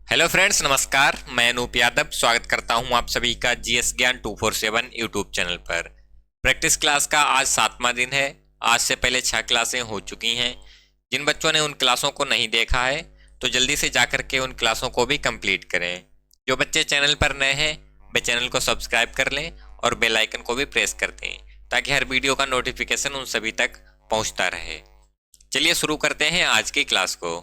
Hello friends, नमस्कार। मैं अनूप यादव स्वागत करता हूं आप सभी का जीएस ज्ञान 247 यूट्यूब चैनल पर। प्रैक्टिस क्लास का आज 7वां दिन है। आज से पहले 6 क्लासें हो चुकी हैं। जिन बच्चों ने उन क्लासों को नहीं देखा है तो जल्दी से जाकर के उन क्लासों को भी कंप्लीट करें। जो बच्चे चैनल पर नए हैं वे चैनल को सब्सक्राइब कर लें और बेल आइकन को भी प्रेस कर दें ताकि हर वीडियो का नोटिफिकेशन उन सभी तक पहुंचता रहे। चलिए शुरू करते हैं आज की क्लास को।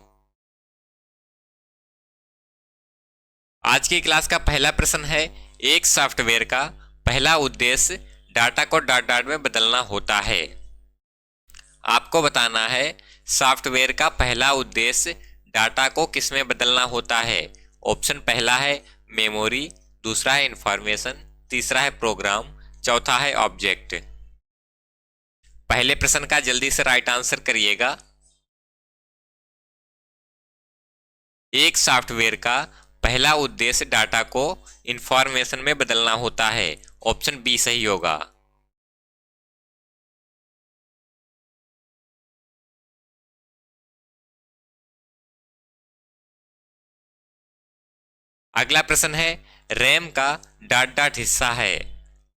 आज की क्लास का पहला प्रश्न है, एक सॉफ्टवेयर का पहला उद्देश्य डाटा को डॉट डॉट में बदलना होता है। आपको बताना है सॉफ्टवेयर का पहला उद्देश्य डाटा को किस में बदलना होता है। ऑप्शन पहला है मेमोरी, दूसरा है इंफॉर्मेशन, तीसरा है प्रोग्राम, चौथा है ऑब्जेक्ट। पहले प्रश्न का जल्दी से राइट आंसर करिएगा। एक सॉफ्टवेयर का पहला उद्देश्य डाटा को इंफॉर्मेशन में बदलना होता है। ऑप्शन बी सही होगा। अगला प्रश्न है, रैम का डॉट डॉट हिस्सा है।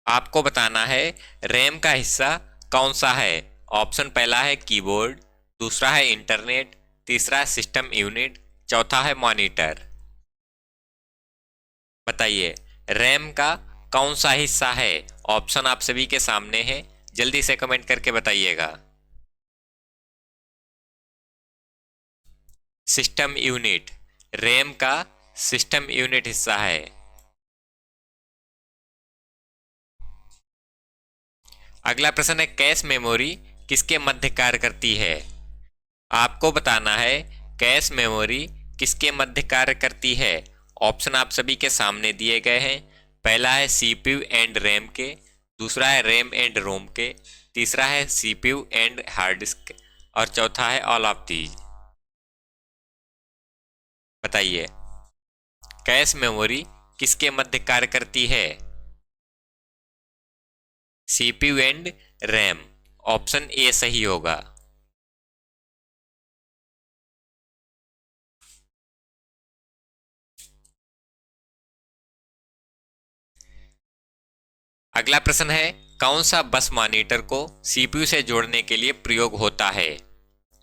आपको बताना है रैम का हिस्सा कौन सा है। ऑप्शन पहला है कीबोर्ड, दूसरा है इंटरनेट, तीसरा है सिस्टम यूनिट, चौथा है मॉनिटर। बताइए रैम का कौन सा हिस्सा है। ऑप्शन आप सभी के सामने है, जल्दी से कमेंट करके बताइएगा। सिस्टम यूनिट, रैम का सिस्टम यूनिट हिस्सा है। अगला प्रश्न है, कैश मेमोरी किसके मध्य कार्य करती है। आपको बताना है कैश मेमोरी किसके मध्य कार्य करती है। ऑप्शन आप सभी के सामने दिए गए हैं। पहला है सीपीयू एंड रैम के, दूसरा है रैम एंड रोम के, तीसरा है सीपीयू एंड हार्ड डिस्क और चौथा है ऑल ऑफ दीज। बताइए कैश मेमोरी किसके मध्य कार्य करती है। CPU and RAM. Option A सही होगा। अगला प्रश्न है, कौन सा बस मॉनिटर को सीपीयू से जोड़ने के लिए प्रयोग होता है।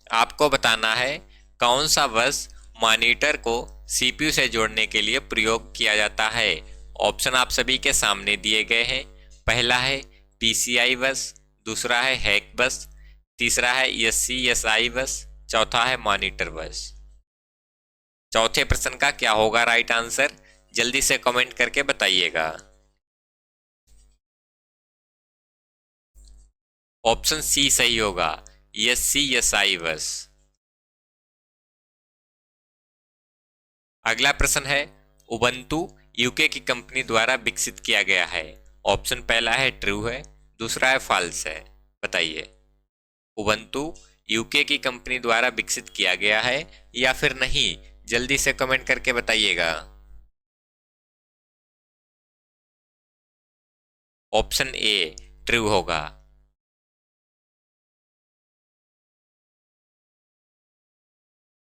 आपको बताना है कौन सा बस मॉनिटर को सीपीयू से जोड़ने के लिए प्रयोग किया जाता है। ऑप्शन आप सभी के सामने दिए गए हैं। पहला है पीसीआई बस, दूसरा है हैक बस, तीसरा है एससीएसआई बस, चौथा है मॉनिटर बस। चौथे प्रश्न का क्या होगा राइट आंसर, जल्दी से कमेंट करके बताइएगा। ऑप्शन सी सही होगा, एससीएसआई बस। अगला प्रश्न है, उबंटू यूके की कंपनी द्वारा विकसित किया गया है। ऑप्शन पहला है ट्रू है, दूसरा है फॉल्स है। बताइए उबंटू यूके की कंपनी द्वारा विकसित किया गया है या फिर नहीं, जल्दी से कमेंट करके बताइएगा। ऑप्शन ए ट्रू होगा।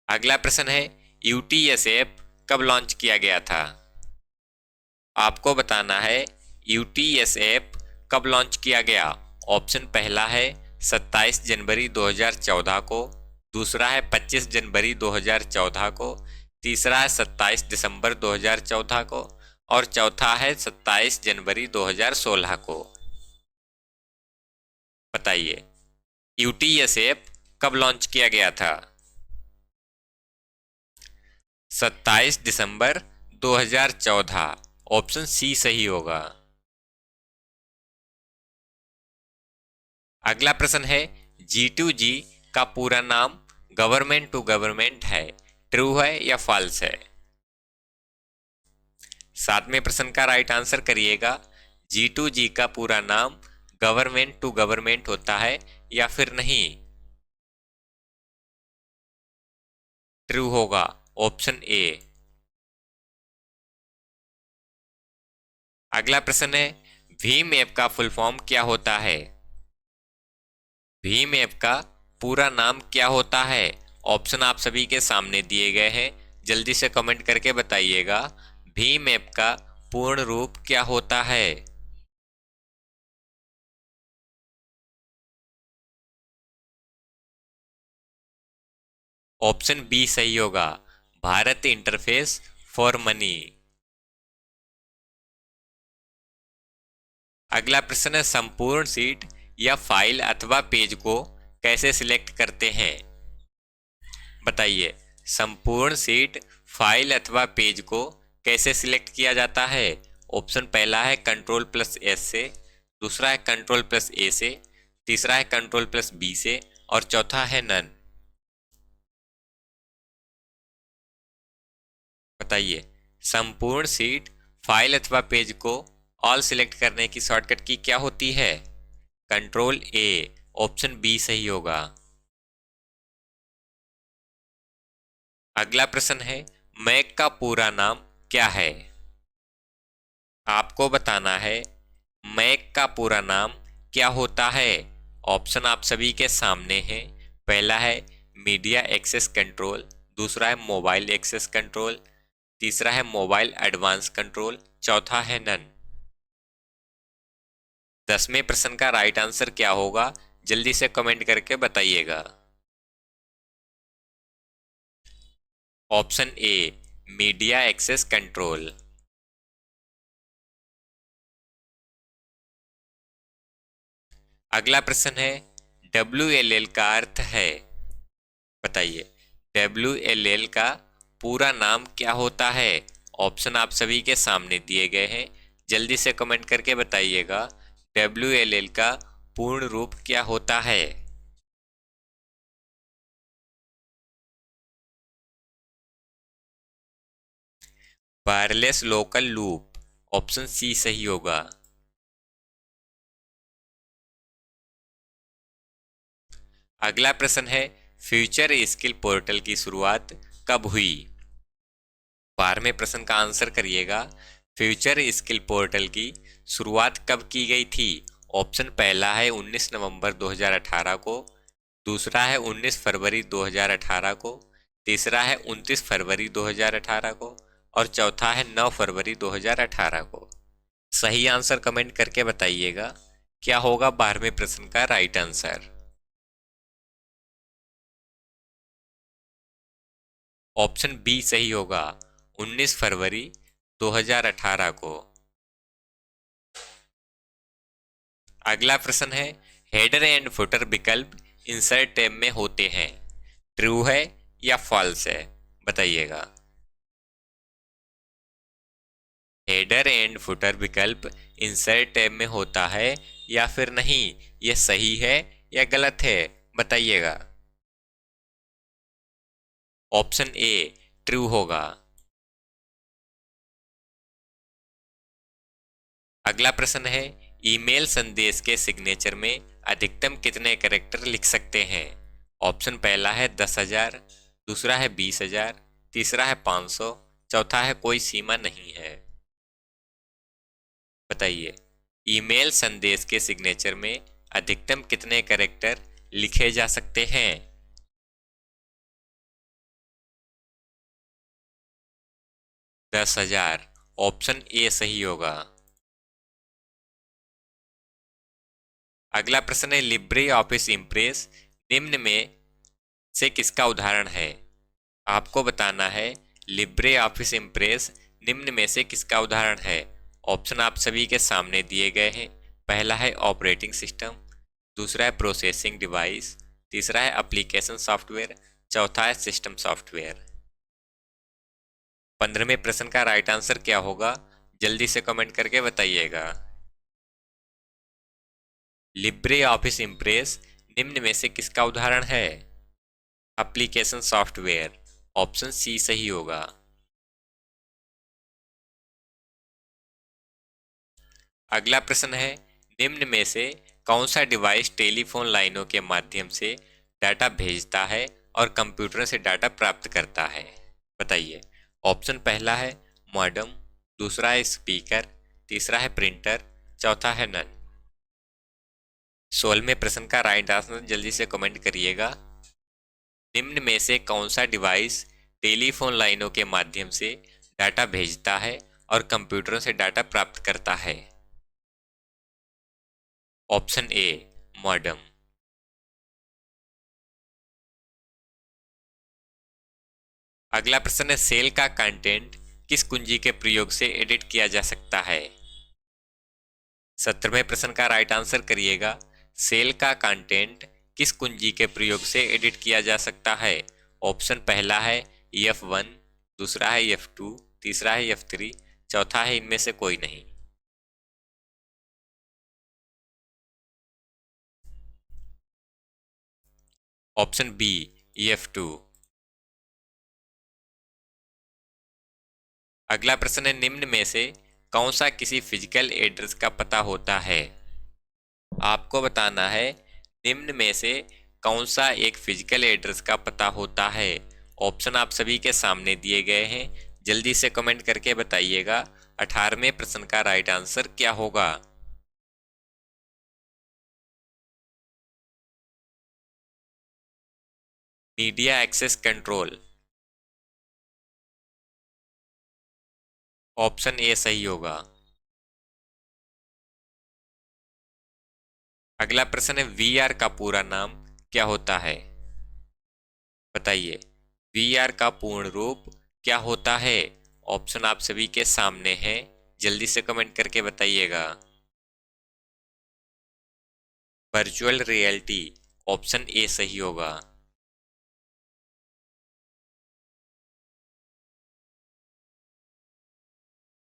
अगला प्रश्न है, यूटीएसएफ कब लॉन्च किया गया था। आपको बताना है यूटीएसएफ कब लॉन्च किया गया। ऑप्शन पहला है 27 जनवरी 2014 को, दूसरा है 25 जनवरी 2014 को, तीसरा है 27 दिसंबर 2014 को और चौथा है 27 जनवरी 2016 को। बताइए यूटीएसएफ कब लॉन्च किया गया था। 27 दिसंबर 2014। ऑप्शन सी सही होगा। अगला प्रश्न है, G2G का पूरा नाम गवर्नमेंट टू गवर्नमेंट है। ट्रू है या फॉल्स है। 7वें प्रश्न का राइट आंसर करिएगा। G2G का पूरा नाम गवर्नमेंट टू गवर्नमेंट होता है या फिर नहीं। ट्रू होगा, ऑप्शन ए। अगला प्रश्न है, भीम ऐप का फुल फॉर्म क्या होता है। भीम ऐप का पूरा नाम क्या होता है। ऑप्शन आप सभी के सामने दिए गए हैं, जल्दी से कमेंट करके बताइएगा, भीम ऐप का पूर्ण रूप क्या होता है? ऑप्शन बी सही होगा, भारत इंटरफेस फॉर मनी। अगला प्रश्न है, संपूर्ण सीट या फाइल अथवा पेज को कैसे सिलेक्ट करते हैं? बताइए, संपूर्ण सीट, फाइल अथवा पेज को कैसे सिलेक्ट किया जाता है? ऑप्शन पहला है कंट्रोल प्लस एस से, दूसरा है कंट्रोल प्लस ए से, तीसरा है कंट्रोल प्लस बी से और चौथा है नन। बताइए, संपूर्ण सीट, फाइल अथवा पेज को ऑल सिलेक्ट करने की शॉर्टकट की क्या होती है? कंट्रोल ए, ऑप्शन बी सही होगा। अगला प्रश्न है, मैक का पूरा नाम क्या है? आपको बताना है मैक का पूरा नाम क्या होता है। ऑप्शन आप सभी के सामने हैं। पहला है मीडिया एक्सेस कंट्रोल, दूसरा है मोबाइल एक्सेस कंट्रोल, तीसरा है मोबाइल एडवांस कंट्रोल, चौथा है नन। 10वें प्रश्न का राइट आंसर क्या होगा, जल्दी से कमेंट करके बताइएगा। Option A, media access control. अगला प्रश्न है, WLL का अर्थ है? बताइए, WLL का पूरा नाम क्या होता है? ऑप्शन आप सभी के सामने दिए गए हैं, जल्दी से कमेंट करके बताइएगा, WLL का पूर्ण रूप क्या होता है? Wireless local loop, option C सही होगा। अगला प्रश्न है, फ्यूचर स्किल पोर्टल की शुरुआत कब हुई? 12वें प्रश्न का आंसर करिएगा, फ्यूचर स्किल पोर्टल की शुरुआत कब की गई थी? ऑप्शन पहला है 19 नवंबर 2018 को, दूसरा है 19 फरवरी 2018 को, तीसरा है 29 फरवरी 2018 को और चौथा है 9 फरवरी 2018 को। सही आंसर कमेंट करके बताइएगा, क्या होगा 12वें प्रश्न का राइट आंसर? ऑप्शन बी सही होगा, 19 फरवरी 2018 को। अगला प्रश्न है, हेडर एंड फुटर विकल्प इंसर्ट टैब में होते हैं, ट्रू है या फॉल्स है? बताइएगा। हेडर एंड फुटर विकल्प इंसर्ट टैब में होता है या फिर नहीं, यह सही है या गलत है? बताइएगा। ऑप्शन ए ट्रू होगा। अगला प्रश्न है, ईमेल संदेश के सिग्नेचर में अधिकतम कितने कैरेक्टर लिख सकते हैं? ऑप्शन पहला है 10,000, दूसरा है 20,000, तीसरा है 500, चौथा है कोई सीमा नहीं है। बताइए, ईमेल संदेश के सिग्नेचर में अधिकतम कितने कैरेक्टर लिखे जा सकते हैं? 10,000, ऑप्शन ए सही होगा। अगला प्रश्न है, लिब्रे ऑफिस इम्प्रेस निम्न में से किसका उदाहरण है? आपको बताना है लिब्रे ऑफिस इम्प्रेस निम्न में से किसका उदाहरण है। ऑप्शन आप सभी के सामने दिए गए हैं। पहला है ऑपरेटिंग सिस्टम, दूसरा है प्रोसेसिंग डिवाइस, तीसरा है एप्लीकेशन सॉफ्टवेयर, चौथा है सिस्टम सॉफ्टवेयर। 15वें प्रश्न का राइट आंसर क्या होगा, जल्दी से कमेंट करके बताइएगा। लिब्रे ऑफिस इम्प्रेस निम्न में से किसका उदाहरण है? एप्लीकेशन सॉफ्टवेयर, ऑप्शन सी सही होगा। अगला प्रश्न है, निम्न में से कौन सा डिवाइस टेलीफोन लाइनों के माध्यम से डाटा भेजता है और कंप्यूटर से डाटा प्राप्त करता है? बताइए। ऑप्शन पहला है मॉडेम, दूसरा है स्पीकर, तीसरा है प्रिंटर, चौथा है नन। 16वें प्रश्न का राइट आंसर जल्दी से कमेंट करिएगा। निम्न में से कौन सा डिवाइस टेलीफोन लाइनों के माध्यम से डाटा भेजता है और कंप्यूटरों से डाटा प्राप्त करता है? Option A modem. अगला प्रश्न है, सेल का कंटेंट किस कुंजी के प्रयोग से एडिट किया जा सकता है? 17वें प्रश्न का राइट आंसर करिएगा। सेल का कंटेंट किस कुंजी के प्रयोग से एडिट किया जा सकता है? ऑप्शन पहला है F1, दूसरा है F2, तीसरा है F3, चौथा है इनमें से कोई नहीं। Option B F2। अगला प्रश्न है, निम्न में से कौन सा किसी फिजिकल एड्रेस का पता होता है? आपको बताना है निम्न में से कौन सा एक फिजिकल एड्रेस का पता होता है। ऑप्शन आप सभी के सामने दिए गए हैं, जल्दी से कमेंट करके बताइएगा 18वें प्रश्न का राइट आंसर क्या होगा। Media access control. Option A सही होगा। अगला प्रश्न है, वीआर का पूरा नाम क्या होता है? बताइए, वीआर का पूर्ण रूप क्या होता है? ऑप्शन आप सभी के सामने है, जल्दी से कमेंट करके बताइएगा। Virtual reality. ऑप्शन ए सही होगा।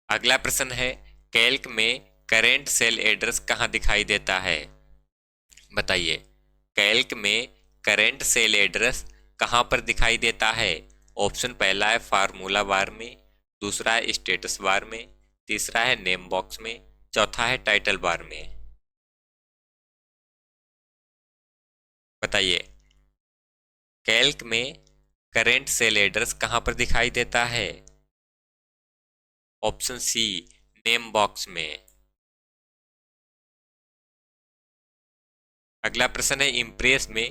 अगला प्रश्न है, कैल्क में करेंट सेल एड्रेस कहाँ दिखाई देता है? बताइए, कैल्क में करेंट सेल एड्रेस कहाँ पर दिखाई देता है? ऑप्शन पहला है फार्मूला बार में, दूसरा है स्टेटस बार में, तीसरा है नेम बॉक्स में, चौथा है टाइटल बार में। बताइए, कैल्क में करेंट सेल एड्रेस कहाँ पर दिखाई देता है? ऑप्शन सी नेम बॉक्स में। अगला प्रश्न है, इम्प्रेस में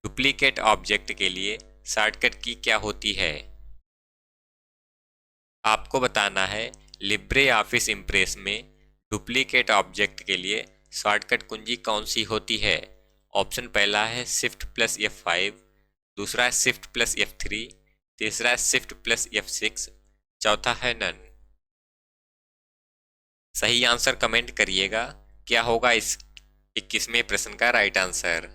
डुप्लीकेट ऑब्जेक्ट के लिए शॉर्टकट की क्या होती है? आपको बताना है लिब्रे ऑफिस इम्प्रेस में डुप्लीकेट ऑब्जेक्ट के लिए शॉर्टकट कुंजी कौन सी होती है? ऑप्शन पहला है शिफ्ट प्लस F5, दूसरा है शिफ्ट प्लस F3, तीसरा है शिफ्ट प्लस F6, चौथा है नन। सही आंसर कमेंट करिएगा, क्या होगा इस 21वें प्रश्न का right answer.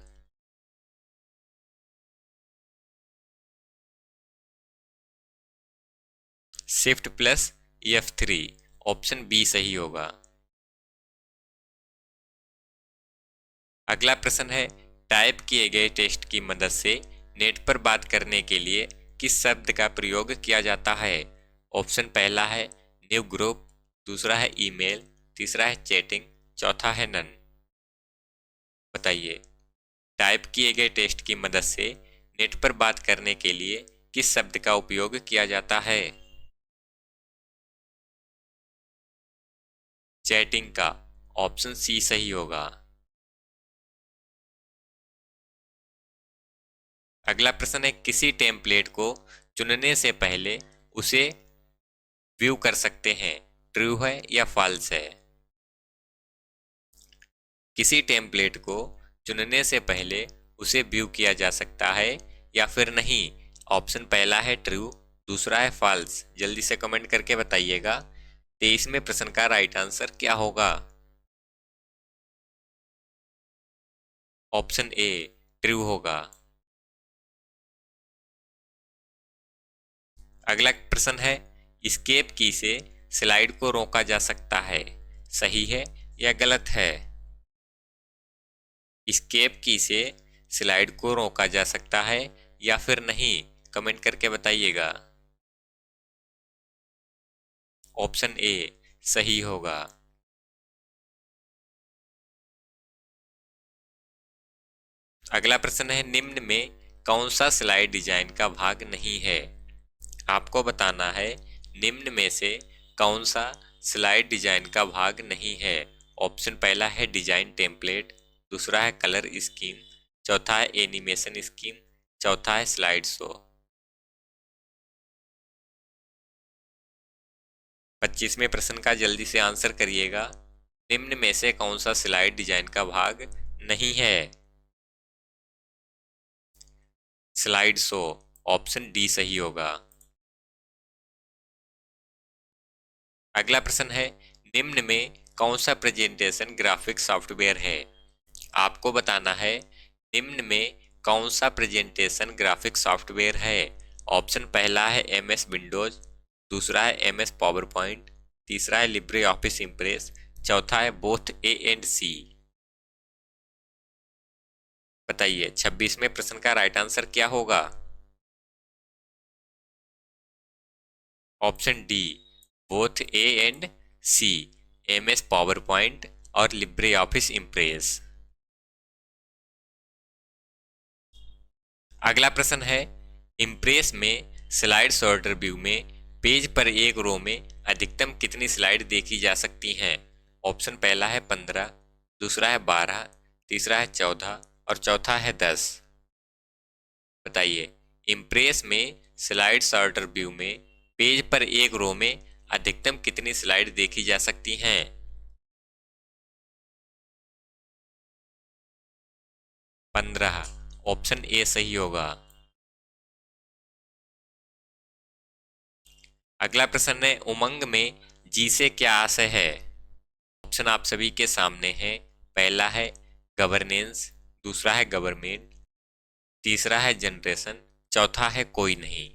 Shift plus F3, option B सही होगा। अगला प्रश्न है, टाइप किए गए टेक्स्ट की मदद से नेट पर बात करने के लिए किस शब्द का प्रयोग किया जाता है? ऑप्शन पहला है न्यू ग्रुप, दूसरा है ईमेल, तीसरा है चैटिंग, चौथा है नन। बताइए, टाइप किए गए टेक्स्ट की मदद से नेट पर बात करने के लिए किस शब्द का उपयोग किया जाता है? चैटिंग का, ऑप्शन सी सही होगा। अगला प्रश्न है, किसी टेम्पलेट को चुनने से पहले उसे व्यू कर सकते हैं, ट्रू है या फॉल्स है? किसी टेम्पलेट को चुनने से पहले उसे व्यू किया जा सकता है या फिर नहीं? ऑप्शन पहला है ट्रू, दूसरा है फॉल्स, जल्दी से कमेंट करके बताइएगा 23वें प्रश्न का राइट आंसर क्या होगा। ऑप्शन ए ट्रू होगा। अगला प्रश्न है, एस्केप की से स्लाइड को रोका जा सकता है, सही है या गलत है? एस्केप की से स्लाइड को रोका जा सकता है या फिर नहीं, कमेंट करके बताइएगा। ऑप्शन ए सही होगा। अगला प्रश्न है, निम्न में कौन सा स्लाइड डिजाइन का भाग नहीं है? आपको बताना है निम्न में से कौन सा स्लाइड डिजाइन का भाग नहीं है। ऑप्शन पहला है डिजाइन टेम्पलेट, दूसरा है कलर स्कीम, चौथा है एनिमेशन स्कीम, चौथा है स्लाइड शो। 25वें प्रश्न का जल्दी से आंसर करिएगा। निम्न में से कौन सा स्लाइड डिजाइन का भाग नहीं है? स्लाइड शो, ऑप्शन डी सही होगा। अगला प्रश्न है, निम्न में कौन सा प्रेजेंटेशन ग्राफिक सॉफ्टवेयर है? आपको बताना है निम्न में कौन सा प्रेजेंटेशन ग्राफिक सॉफ्टवेयर है। ऑप्शन पहला है MS विंडोज, दूसरा है MS पावर पॉइंट, तीसरा है लिब्रे ऑफिस इम्प्रेस, चौथा है बोथ A एंड C। बताइए 26वें प्रश्न का राइट आंसर क्या होगा? Option D, both A and C, MS power point और लिब्रे ऑफिस इम्प्रेस। अगला प्रश्न है, इम्प्रेस में स्लाइड सॉर्टर व्यू में पेज पर एक रो में अधिकतम कितनी स्लाइड देखी जा सकती हैं? ऑप्शन पहला है 15, दूसरा है 12, तीसरा है 14 और चौथा है 10। बताइए इम्प्रेस में स्लाइड सॉर्टर व्यू में पेज पर एक रो में अधिकतम कितनी स्लाइड देखी जा सकती हैं? 15, ऑप्शन ए सही होगा। अगला प्रश्न है, उमंग में जी से क्या आशय है? ऑप्शन आप सभी के सामने है। पहला है गवर्नेंस, दूसरा है गवर्नमेंट, तीसरा है जनरेशन, चौथा है कोई नहीं।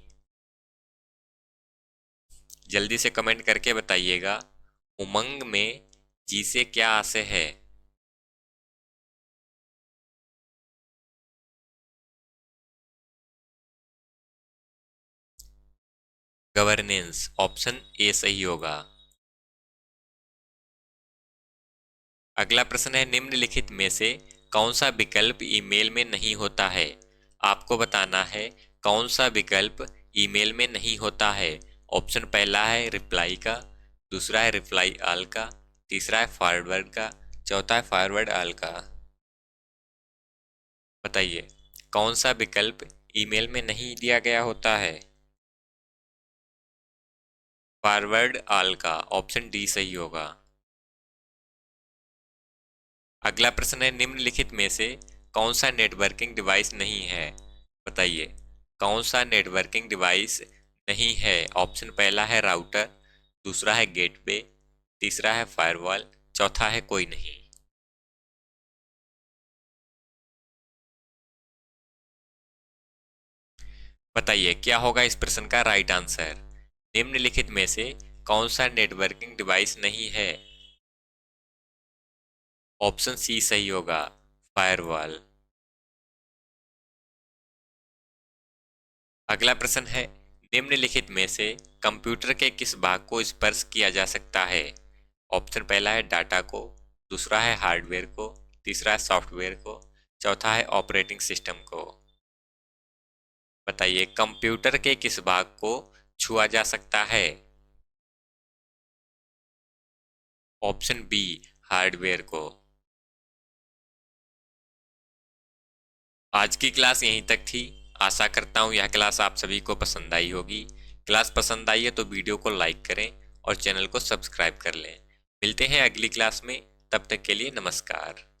जल्दी से कमेंट करके बताइएगा उमंग में जी से क्या आशय है। गवर्नेंस, ऑप्शन ए सही होगा। अगला प्रश्न है, निम्नलिखित में से कौन सा विकल्प ईमेल में नहीं होता है? आपको बताना है कौन सा विकल्प ईमेल में नहीं होता है। ऑप्शन पहला है रिप्लाई का, दूसरा है रिप्लाई ऑल का, तीसरा है फॉरवर्ड का, चौथा है फॉरवर्ड ऑल का। बताइए कौन सा विकल्प ईमेल में नहीं दिया गया होता है? फॉरवर्ड ऑल का, ऑप्शन डी सही होगा। अगला प्रश्न है, निम्नलिखित में से कौन सा नेटवर्किंग डिवाइस नहीं है? बताइए कौन सा नेटवर्किंग डिवाइस नहीं है। ऑप्शन पहला है राउटर, दूसरा है गेटवे, तीसरा है फायरवॉल, चौथा है कोई नहीं। बताइए क्या होगा इस प्रश्न का राइट आंसर? निम्नलिखित में से कौन सा नेटवर्किंग डिवाइस नहीं है? ऑप्शन सी सही होगा, फायरवॉल। अगला प्रश्न है, निम्नलिखित में से कंप्यूटर के किस भाग को स्पर्श किया जा सकता है? ऑप्शन पहला है डाटा को, दूसरा है हार्डवेयर को, तीसरा है सॉफ्टवेयर को, चौथा है ऑपरेटिंग सिस्टम को। बताइए कंप्यूटर के किस भाग को छुआ जा सकता है? ऑप्शन बी, हार्डवेयर को। आज की क्लास यहीं तक थी। आशा करता हूँ यह क्लास आप सभी को पसंद आई होगी। क्लास पसंद आई है तो वीडियो को लाइक करें और चैनल को सब्सक्राइब कर लें। मिलते हैं अगली क्लास में, तब तक के लिए नमस्कार।